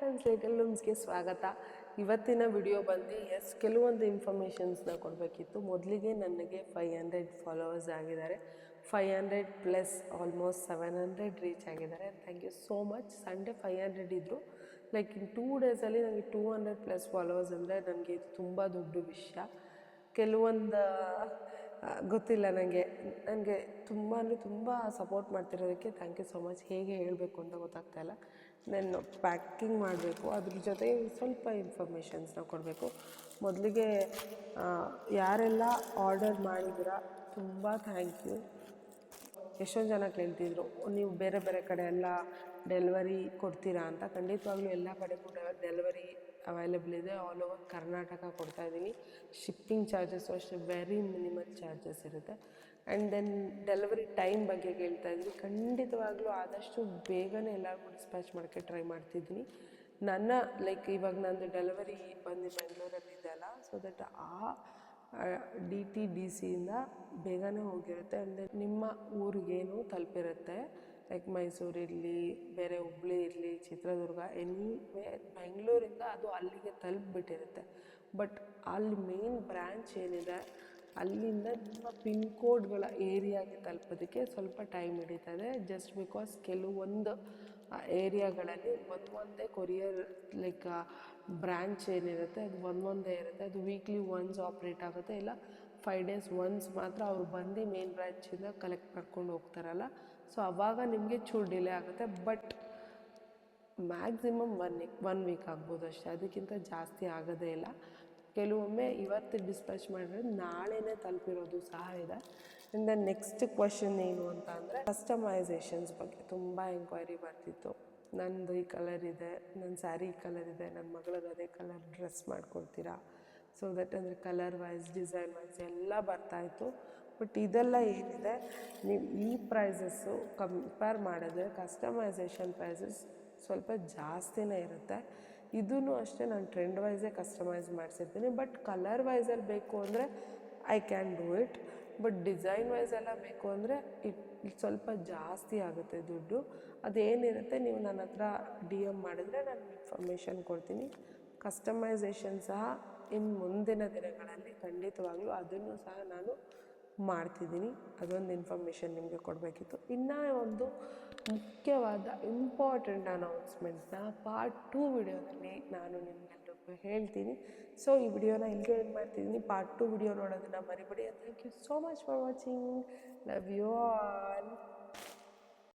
Friends, little ಲೂಮ್ಸ್ಗೆ ಸ್ವಾಗತ. ಇವತ್ತಿನ video ಬಂದು ಕೆಲವೊಂದು ಇನ್ಫಾರ್ಮೇಷನ್ಸ್ನ ಕೊಡಬೇಕಿತ್ತು. ಮೊದಲಿಗೆ ನನಗೆ 500 ಫಾಲೋವರ್ಸ್ ಆಗಿದ್ದಾರೆ. 500 ಪ್ಲಸ್ ಆಲ್ಮೋಸ್ಟ್ 700 ರೀಚ್ ಆಗಿದ್ದಾರೆ. Thank you so much. Sunday 500 ಇದ್ದರು. ಲೈಕ್ ಇನ್ 2 ಡೇಸಲ್ಲಿ ನನಗೆ 200 ಪ್ಲಸ್ ಫಾಲೋವರ್ಸ್ ಅಂದರೆ ನನಗೆ ಇದು ತುಂಬ ದೊಡ್ಡ ವಿಷಯ. ಕೆಲವೊಂದು ಗೊತ್ತಿಲ್ಲ, ನನಗೆ ತುಂಬ ಅಂದರೆ ತುಂಬ ಸಪೋರ್ಟ್ ಮಾಡ್ತಿರೋದಕ್ಕೆ ಥ್ಯಾಂಕ್ ಯು ಸೋ ಮಚ್. ಹೇಗೆ ಹೇಳಬೇಕು ಅಂತ ಗೊತ್ತಾಗ್ತಾಯಿಲ್ಲ. ನಾನು ಪ್ಯಾಕಿಂಗ್ ಮಾಡಬೇಕು, ಅದ್ರ ಜೊತೆ ಸ್ವಲ್ಪ ಇನ್ಫಾರ್ಮೇಷನ್ಸ್ನ ಕೊಡಬೇಕು. ಮೊದಲಿಗೆ ಯಾರೆಲ್ಲ ಆರ್ಡರ್ ಮಾಡಿದ್ದೀರಾ ತುಂಬ ಥ್ಯಾಂಕ್ ಯು. ಎಷ್ಟೊಂದು ಜನ ಕೇಳ್ತಿದ್ರು, ನೀವು ಬೇರೆ ಬೇರೆ ಕಡೆ ಎಲ್ಲ ಡೆಲಿವರಿ ಕೊಡ್ತೀರಾ ಅಂತ. ಖಂಡಿತವಾಗ್ಲೂ ಎಲ್ಲ ಕಡೆಗೂ ಡೆಲಿವರಿ ಅವೈಲೇಬಲ್ ಇದೆ. ಆಲ್ ಓವರ್ ಕರ್ನಾಟಕ ಕೊಡ್ತಾಯಿದ್ದೀನಿ. ಶಿಪ್ಪಿಂಗ್ ಚಾರ್ಜಸ್ಸು ಅಷ್ಟೇ ವೆರಿ ಮಿನಿಮಲ್ ಚಾರ್ಜಸ್ ಇರುತ್ತೆ. ಆ್ಯಂಡ್ ದೆನ್ ಡೆಲಿವರಿ ಟೈಮ್ ಬಗ್ಗೆ ಕೇಳ್ತಾ ಇದ್ವಿ. ಖಂಡಿತವಾಗ್ಲೂ ಆದಷ್ಟು ಬೇಗನೆ ಎಲ್ಲರಿಗೂ ಡಿಸ್ಪ್ಯಾಚ್ ಮಾಡೋಕ್ಕೆ ಟ್ರೈ ಮಾಡ್ತಿದ್ದೀನಿ. ನನ್ನ ಇವಾಗ ನಂದು ಡೆಲಿವರಿ ಬಂದು ಬೆಂಗಳೂರಲ್ಲಿದೆ ಅಲ್ಲ, ಸೊ ದಟ್ DTDCಯಿಂದ ಬೇಗನೆ ಹೋಗಿರುತ್ತೆ. ಅಂದರೆ ನಿಮ್ಮ ಊರಿಗೇನು ತಲುಪಿರುತ್ತೆ. ಲೈಕ್ ಮೈಸೂರು ಇರಲಿ, ಬೇರೆ ಹುಬ್ಳಿ ಇರಲಿ, ಚಿತ್ರದುರ್ಗ, ಎನಿವೇ ಬೆಂಗಳೂರಿಂದ ಅದು ಅಲ್ಲಿಗೆ ತಲುಪಿಬಿಟ್ಟಿರುತ್ತೆ. ಬಟ್ ಅಲ್ಲಿ ಮೇನ್ ಬ್ರ್ಯಾಂಚ್ ಏನಿದೆ ಅಲ್ಲಿಂದ ನಿಮ್ಮ ಪಿನ್ ಕೋಡ್ಗಳ ಏರಿಯಾಗೆ ತಲುಪೋದಕ್ಕೆ ಸ್ವಲ್ಪ ಟೈಮ್ ಹಿಡಿತದೆ. ಜಸ್ಟ್ ಬಿಕಾಸ್ ಕೆಲವೊಂದು ಏರಿಯಾಗಳಲ್ಲಿ ಒಂದೊಂದೇ ಕೊರಿಯರ್ ಬ್ರ್ಯಾಂಚ್ ಏನಿರುತ್ತೆ ಅದು ಒಂದೊಂದೇ ಇರುತ್ತೆ. ಅದು ವೀಕ್ಲಿ ಒನ್ಸ್ ಆಪ್ರೇಟ್ ಆಗುತ್ತೆ, ಇಲ್ಲ 5 ಡೇಸ್ ಒನ್ಸ್ ಮಾತ್ರ ಅವ್ರು ಬಂದು ಮೇನ್ ಬ್ರ್ಯಾಂಚಿಂದ ಕಲೆಕ್ಟ್ ಮಾಡ್ಕೊಂಡು ಹೋಗ್ತಾರಲ್ಲ. ಸೊ ಆವಾಗ ನಿಮಗೆ ಚೂರು ಡಿಲೇ ಆಗುತ್ತೆ. ಬಟ್ ಮ್ಯಾಕ್ಸಿಮಮ್ 1 ವೀಕ್ ಆಗ್ಬೋದು ಅಷ್ಟೇ, ಅದಕ್ಕಿಂತ ಜಾಸ್ತಿ ಆಗೋದೇ ಇಲ್ಲ. ಕೆಲವೊಮ್ಮೆ ಇವತ್ತು ಡಿಸ್ಪ್ಯಾಚ್ ಮಾಡಿದ್ರೆ ನಾಳೆನೇ ತಲುಪಿರೋದು ಸಹ ಇದೆ. ಆ್ಯಂಡ್ ದೆನ್ ನೆಕ್ಸ್ಟ್ ಕ್ವಶನ್ ಏನು ಅಂತ ಅಂದರೆ ಕಸ್ಟಮೈಸೇಷನ್ಸ್ ಬಗ್ಗೆ ತುಂಬ ಎಂಕ್ವೈರಿ ಬರ್ತಿತ್ತು. ನಂದು ಈ ಕಲರ್ ಇದೆ, ನನ್ನ ಸ್ಯಾರಿ ಈ ಕಲರ್ ಇದೆ, ನನ್ನ ಮಗಳಿಗೆ ಅದೇ ಕಲರ್ ಡ್ರೆಸ್ ಮಾಡಿಕೊಡ್ತೀರಾ? ಸೊ ದಟ್ ಅಂದರೆ ಕಲರ್ ವೈಸ್, ಡಿಸೈನ್ ವೈಸ್ ಎಲ್ಲ ಬರ್ತಾಯಿತ್ತು. ಬಟ್ ಇದೆಲ್ಲ ಏನಿದೆ, ನೀವು ಈ ಪ್ರೈಸಸ್ಸು ಕಂಪೇರ್ ಮಾಡಿದ್ರೆ ಕಸ್ಟಮೈಸೇಷನ್ ಪ್ರೈಸಸ್ ಸ್ವಲ್ಪ ಜಾಸ್ತಿನೇ ಇರುತ್ತೆ. ಇದೂ ಅಷ್ಟೇ ನಾನು ಟ್ರೆಂಡ್ ವೈಸೇ ಕಸ್ಟಮೈಸ್ ಮಾಡಿಸಿರ್ತೀನಿ. ಬಟ್ ಕಲರ್ ವೈಸಲ್ಲಿ ಬೇಕು ಅಂದರೆ I can do it. But design wise ಎಲ್ಲ ಬೇಕು ಅಂದರೆ ಸ್ವಲ್ಪ ಜಾಸ್ತಿ ಆಗುತ್ತೆ ದುಡ್ಡು. ಅದೇನಿರುತ್ತೆ ನೀವು ನನ್ನ ಹತ್ರ DM ಮಾಡಿದ್ರೆ ನಾನು ಇನ್ಫಾರ್ಮೇಷನ್ ಕೊಡ್ತೀನಿ. ಕಸ್ಟಮೈಸೇಷನ್ ಸಹ ಇನ್ನು ಮುಂದಿನ ದಿನಗಳಲ್ಲಿ ಖಂಡಿತವಾಗ್ಲೂ ಅದನ್ನು ಸಹ ನಾನು ಮಾಡ್ತಿದ್ದೀನಿ. ಅದೊಂದು ಇನ್ಫಾರ್ಮೇಷನ್ ನಿಮಗೆ ಕೊಡಬೇಕಿತ್ತು. ಇನ್ನೂ ಒಂದು ಮುಖ್ಯವಾದ ಇಂಪಾರ್ಟೆಂಟ್ ಅನೌನ್ಸ್ಮೆಂಟ್ನ ಪಾರ್ಟ್ 2 ವಿಡಿಯೋದಲ್ಲಿ ನಾನು ನಿಮಗೆಲ್ಲರಿಗೂ ಹೇಳ್ತೀನಿ. ಸೊ ಈ ವಿಡಿಯೋನ ಇಲ್ಲಿಗೆ ಏನು ಮಾಡ್ತಿದ್ದೀನಿ, ಪಾರ್ಟ್ 2 ವಿಡಿಯೋ ನೋಡೋದನ್ನು ಮರಿಬೇಡಿ. Thank you so much for watching. Love you all.